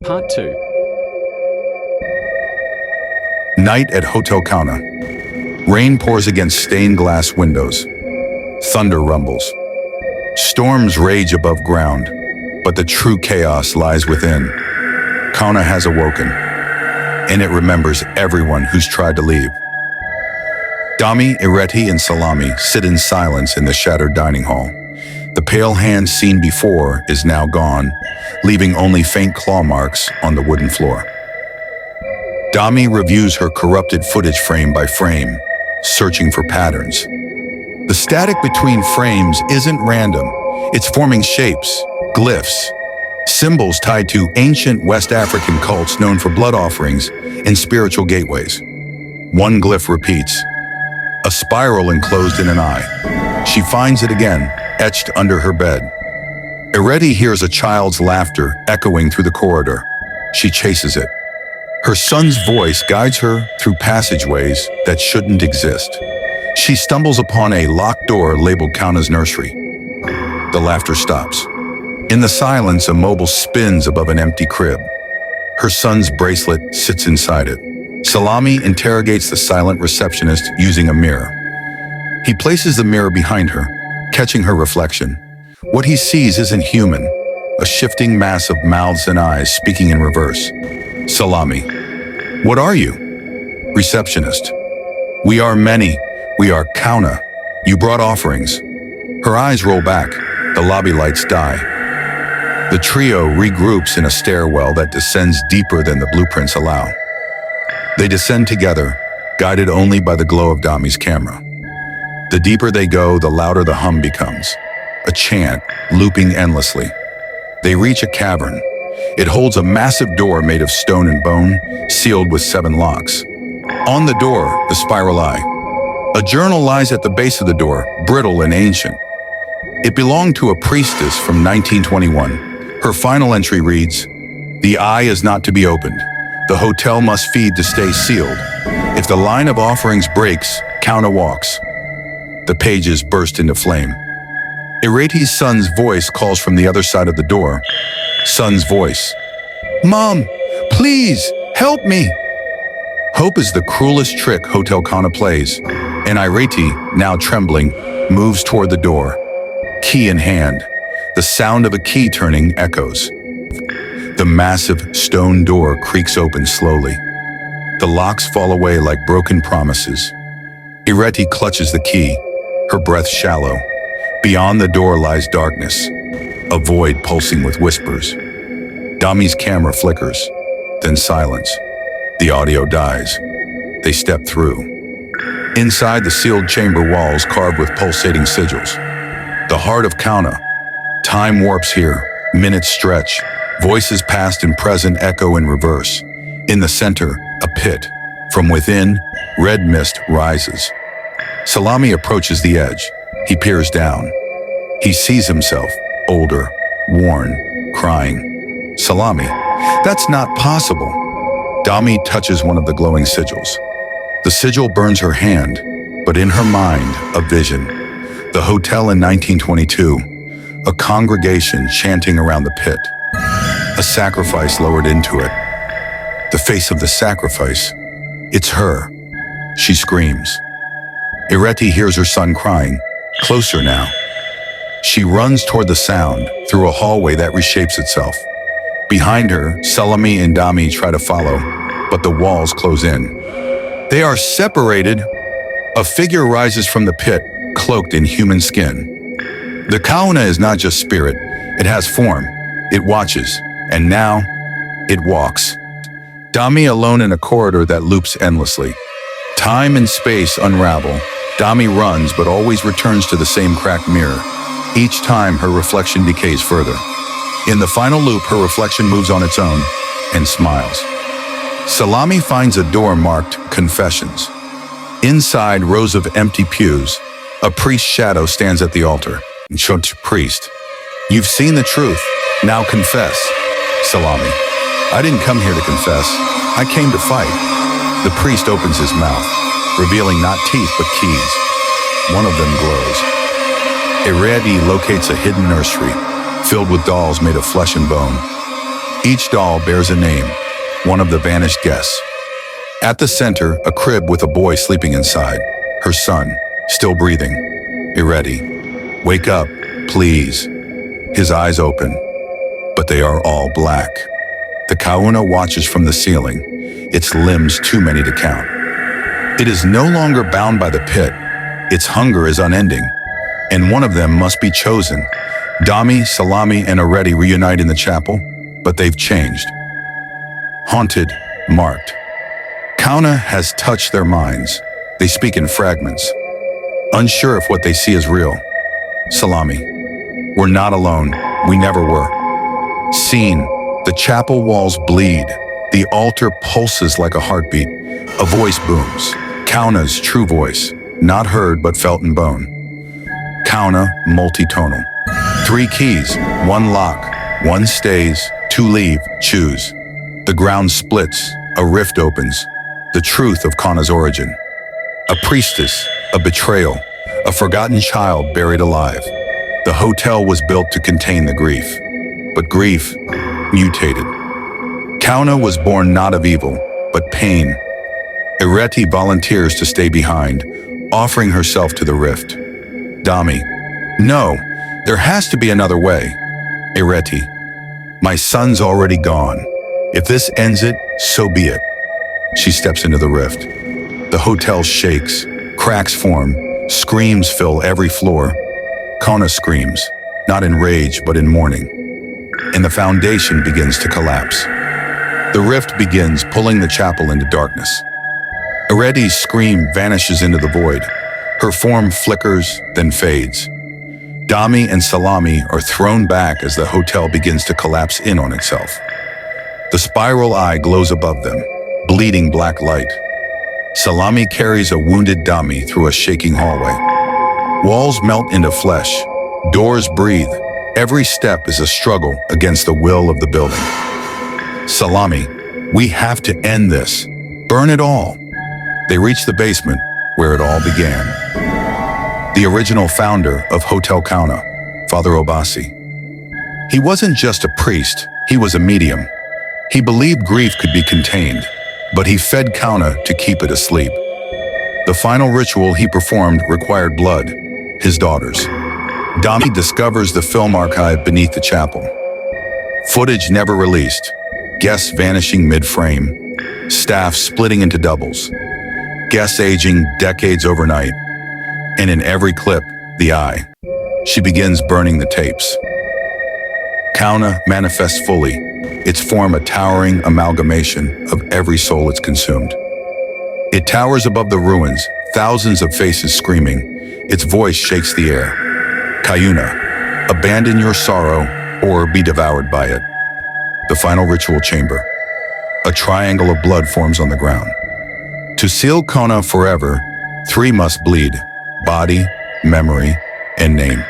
Part 2. Night at Hotel Kauna. Rain pours against stained glass windows. Thunder rumbles. Storms rage above ground, but the true chaos lies within. Kauna has awoken, and it remembers everyone who's tried to leave. Dami, Ireti, and Salami sit in silence in the shattered dining hall. The pale hand seen before is now gone, leaving only faint claw marks on the wooden floor. Dami reviews her corrupted footage frame by frame, searching for patterns. The static between frames isn't random. It's forming shapes, glyphs, symbols tied to ancient West African cults known for blood offerings and spiritual gateways. One glyph repeats, a spiral enclosed in an eye. She finds it again, etched under her bed. Ireti hears a child's laughter echoing through the corridor. She chases it. Her son's voice guides her through passageways that shouldn't exist. She stumbles upon a locked door labeled Kauna's nursery. The laughter stops. In the silence, a mobile spins above an empty crib. Her son's bracelet sits inside it. Salami interrogates the silent receptionist using a mirror. He places the mirror behind her, catching her reflection. What he sees isn't human, a shifting mass of mouths and eyes speaking in reverse. Salami. What are you? Receptionist. We are many. We are Kauna. You brought offerings. Her eyes roll back. The lobby lights die. The trio regroups in a stairwell that descends deeper than the blueprints allow. They descend together, guided only by the glow of Dami's camera. The deeper they go, the louder the hum becomes. A chant, looping endlessly. They reach a cavern. It holds a massive door made of stone and bone, sealed with 7 locks. On the door, the spiral eye. A journal lies at the base of the door, brittle and ancient. It belonged to a priestess from 1921. Her final entry reads, "The eye is not to be opened. The hotel must feed to stay sealed. If the line of offerings breaks, Kauna walks." The pages burst into flame. Ireti's son's voice calls from the other side of the door. Son's voice. "Mom, please, help me." Hope is the cruelest trick Hotel Kauna plays, and Ireti, now trembling, moves toward the door. Key in hand, the sound of a key turning echoes. The massive stone door creaks open slowly. The locks fall away like broken promises. Ireti clutches the key, her breath shallow. Beyond the door lies darkness, a void pulsing with whispers. Dami's camera flickers, then silence. The audio dies. They step through. Inside, the sealed chamber walls carved with pulsating sigils. The heart of Kauna. Time warps here, minutes stretch. Voices past and present echo in reverse. In the center, a pit. From within, red mist rises. Salami approaches the edge. He peers down. He sees himself, older, worn, crying. Salami, that's not possible. Dami touches one of the glowing sigils. The sigil burns her hand, but in her mind, a vision. The hotel in 1922, a congregation chanting around the pit. A sacrifice lowered into it. The face of the sacrifice. It's her. She screams. Ireti hears her son crying, closer now. She runs toward the sound, through a hallway that reshapes itself. Behind her, Salami and Dami try to follow, but the walls close in. They are separated. A figure rises from the pit, cloaked in human skin. The Kauna is not just spirit, it has form. It watches, and now, it walks. Dami alone in a corridor that loops endlessly. Time and space unravel. Dami runs, but always returns to the same cracked mirror. Each time, her reflection decays further. In the final loop, her reflection moves on its own and smiles. Salami finds a door marked Confessions. Inside, rows of empty pews. A priest's shadow stands at the altar. Priest, you've seen the truth. Now confess. Salami, I didn't come here to confess. I came to fight. The priest opens his mouth, revealing not teeth but keys. One of them glows. Ireti locates a hidden nursery, filled with dolls made of flesh and bone. Each doll bears a name, one of the vanished guests. At the center, a crib with a boy sleeping inside, her son, still breathing. Ireti, wake up, please. His eyes open, but they are all black. The Kauna watches from the ceiling, its limbs too many to count. It is no longer bound by the pit. Its hunger is unending, and one of them must be chosen. Dami, Salami, and Ireti reunite in the chapel, but they've changed. Haunted, marked. Kauna has touched their minds. They speak in fragments, unsure if what they see is real. Salami, we're not alone. We never were. Scene, the chapel walls bleed. The altar pulses like a heartbeat. A voice booms. Kauna's true voice, not heard but felt in bone. Kauna, multitonal. 3 keys, 1 lock, 1 stays, 2 leave, choose. The ground splits, a rift opens. The truth of Kauna's origin. A priestess, a betrayal, a forgotten child buried alive. The hotel was built to contain the grief, but grief mutated. Kauna was born not of evil, but pain. Ireti volunteers to stay behind, offering herself to the rift. Dami, no, there has to be another way. Ireti, my son's already gone. If this ends it, so be it. She steps into the rift. The hotel shakes, cracks form, screams fill every floor. Kauna screams, not in rage but in mourning. And the foundation begins to collapse. The rift begins pulling the chapel into darkness. Ireti's scream vanishes into the void. Her form flickers, then fades. Dami and Salami are thrown back as the hotel begins to collapse in on itself. The spiral eye glows above them, bleeding black light. Salami carries a wounded Dami through a shaking hallway. Walls melt into flesh. Doors breathe. Every step is a struggle against the will of the building. Salami, we have to end this. Burn it all. They reach the basement, where it all began. The original founder of Hotel Kauna, Father Obasi. He wasn't just a priest, he was a medium. He believed grief could be contained, but he fed Kauna to keep it asleep. The final ritual he performed required blood, his daughter's. Dami discovers the film archive beneath the chapel. Footage never released, guests vanishing mid-frame, staff splitting into doubles, guests aging decades overnight, and in every clip, the eye. She begins burning the tapes. Kauna manifests fully, its form a towering amalgamation of every soul it's consumed. It towers above the ruins, thousands of faces screaming. Its voice shakes the air. Kayuna, abandon your sorrow or be devoured by it. The final ritual chamber. A triangle of blood forms on the ground. To seal Kauna forever, 3 must bleed: body, memory, and name.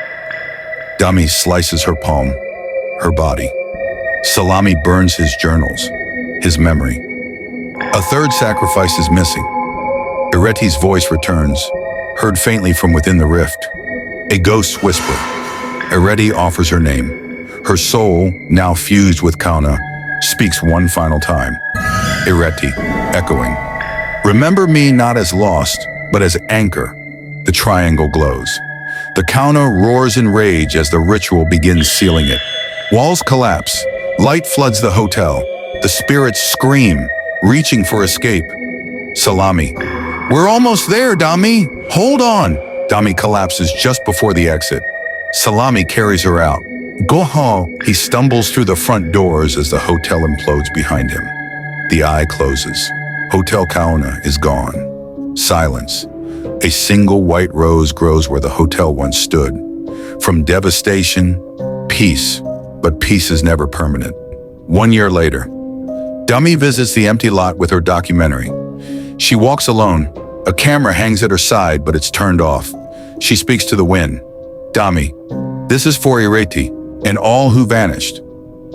Dami slices her palm, her body. Salami burns his journals, his memory. A third sacrifice is missing. Ireti's voice returns, heard faintly from within the rift. A ghost whisper. Ireti offers her name. Her soul, now fused with Kauna, speaks one final time. Ireti, echoing. Remember me not as lost, but as anchor. The triangle glows. The Kauna roars in rage as the ritual begins sealing it. Walls collapse. Light floods the hotel. The spirits scream, reaching for escape. Salami. We're almost there, Dami. Hold on. Dami collapses just before the exit. Salami carries her out. Goho. He stumbles through the front doors as the hotel implodes behind him. The eye closes. Hotel Kauna is gone. Silence. A single white rose grows where the hotel once stood. From devastation, peace, but peace is never permanent. 1 year later, Dami visits the empty lot with her documentary. She walks alone. A camera hangs at her side, but it's turned off. She speaks to the wind. Dami, this is for Ireti and all who vanished.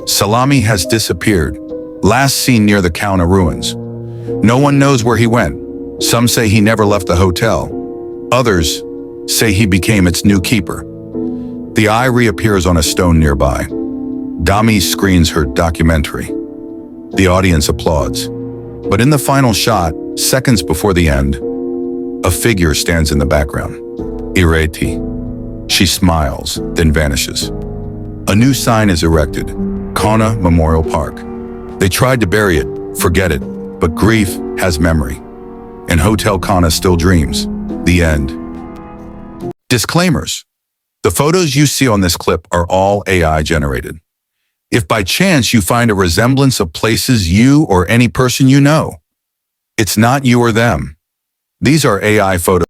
Salami has disappeared, last seen near the Kauna ruins. No one knows where he went. Some say he never left the hotel. Others say he became its new keeper. The eye reappears on a stone nearby. Dami screens her documentary. The audience applauds. But in the final shot, seconds before the end, a figure stands in the background. Ireti. She smiles, then vanishes. A new sign is erected, Kana Memorial Park. They tried to bury it, forget it, but grief has memory. And Hotel Kana still dreams. The end. Disclaimers. The photos you see on this clip are all AI generated. If by chance you find a resemblance of places you or any person you know, it's not you or them. These are AI photos.